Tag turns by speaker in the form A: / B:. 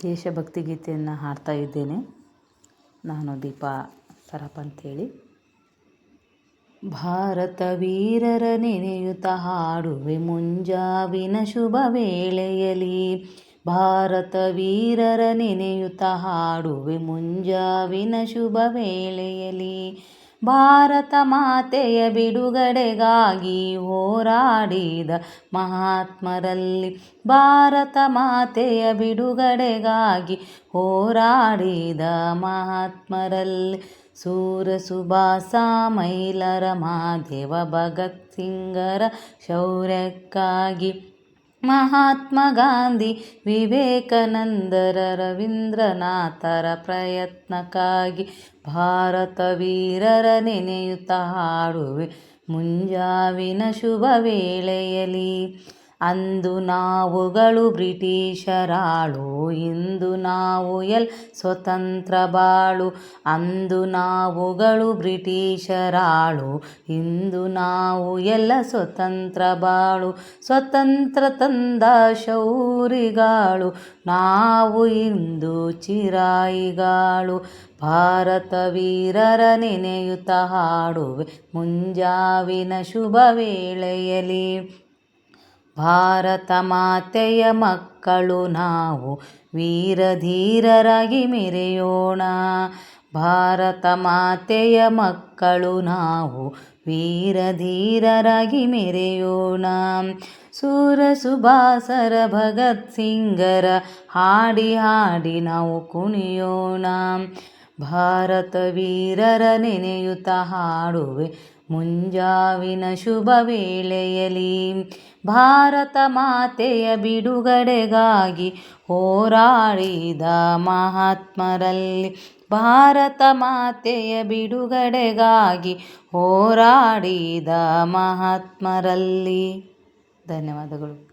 A: ದೇಶಭಕ್ತಿ ಗೀತೆಯನ್ನು ಹಾಡ್ತಾ ಇದ್ದೇನೆ. ನಾನು ದೀಪಾ ಸರಪ ಅಂತೇಳಿ. ಭಾರತ ವೀರರ ನೆನೆಯುತ್ತ ಹಾಡುವೆ ಮುಂಜಾವಿನ ಶುಭ ವೇಳೆಯಲಿ. ಭಾರತ ವೀರರ ನೆನೆಯುತ್ತ ಹಾಡುವೆ ಮುಂಜಾವಿನ ಶುಭ ವೇಳೆಯಲಿ. ಭಾರತ ಮಾತೆಯ ಬಿಡುಗಡೆಗಾಗಿ ಹೋರಾಡಿದ ಮಹಾತ್ಮರಲ್ಲಿ. ಭಾರತ ಮಾತೆಯ ಬಿಡುಗಡೆಗಾಗಿ ಹೋರಾಡಿದ ಮಹಾತ್ಮರಲ್ಲಿ. ಸೂರ ಸುಭಾಸ ಮೈಲರ ಮಾದೇವ ಭಗತ್ ಸಿಂಗರ ಶೌರ್ಯಕ್ಕಾಗಿ. ಮಹಾತ್ಮ ಗಾಂಧಿ ವಿವೇಕಾನಂದರ ರವೀಂದ್ರನಾಥರ ಪ್ರಯತ್ನಕ್ಕಾಗಿ. ಭಾರತ ವೀರರ ನೆನೆಯುತ್ತ ಹಾಡುವೆ ಮುಂಜಾವಿನ ಶುಭ ವೇಳೆಯಲಿ. ಅಂದು ನಾವುಗಳು ಬ್ರಿಟಿಷರಾಳು, ಇಂದು ನಾವು ಸ್ವತಂತ್ರ ಬಾಳು. ಅಂದು ನಾವುಗಳು ಬ್ರಿಟಿಷರಾಳು, ಇಂದು ನಾವು ಸ್ವತಂತ್ರ ಬಾಳು. ಸ್ವತಂತ್ರ ತಂದ ಶೌರಿಗಾಳು, ನಾವು ಇಂದು ಚಿರಾಯಿಗಾಳು. ಭಾರತ ವೀರರ ನೆನೆಯುತ್ತ ಹಾಡುವೆ ಮುಂಜಾವಿನ ಶುಭ ವೇಳೆಯಲಿ. ಭಾರತ ಮಾತೆಯ ಮಕ್ಕಳು ನಾವು, ವೀರ ಧೀರರಾಗಿ ಮೆರೆಯೋಣ. ಭಾರತ ಮಾತೆಯ ಮಕ್ಕಳು ನಾವು, ವೀರ ಧೀರರಾಗಿ ಮೆರೆಯೋಣ. ಸೂರ ಸುಭಾಸರ ಭಗತ್ ಸಿಂಗರ ಹಾಡಿ ಹಾಡಿ ನಾವು ಕುಣಿಯೋಣ. ಭಾರತ ವೀರರ ನೆನೆಯುತ್ತ ಹಾಡುವೆ ಮುಂಜಾವಿನ ಶುಭ ವೇಳೆಯಲಿ. ಭಾರತ ಮಾತೆಯ ಬಿಡುಗಡೆಗಾಗಿ ಹೋರಾಡಿದ ಮಹಾತ್ಮರಲ್ಲಿ. ಭಾರತ ಮಾತೆಯ ಬಿಡುಗಡೆಗಾಗಿ ಹೋರಾಡಿದ ಮಹಾತ್ಮರಲ್ಲಿ. ಧನ್ಯವಾದಗಳು.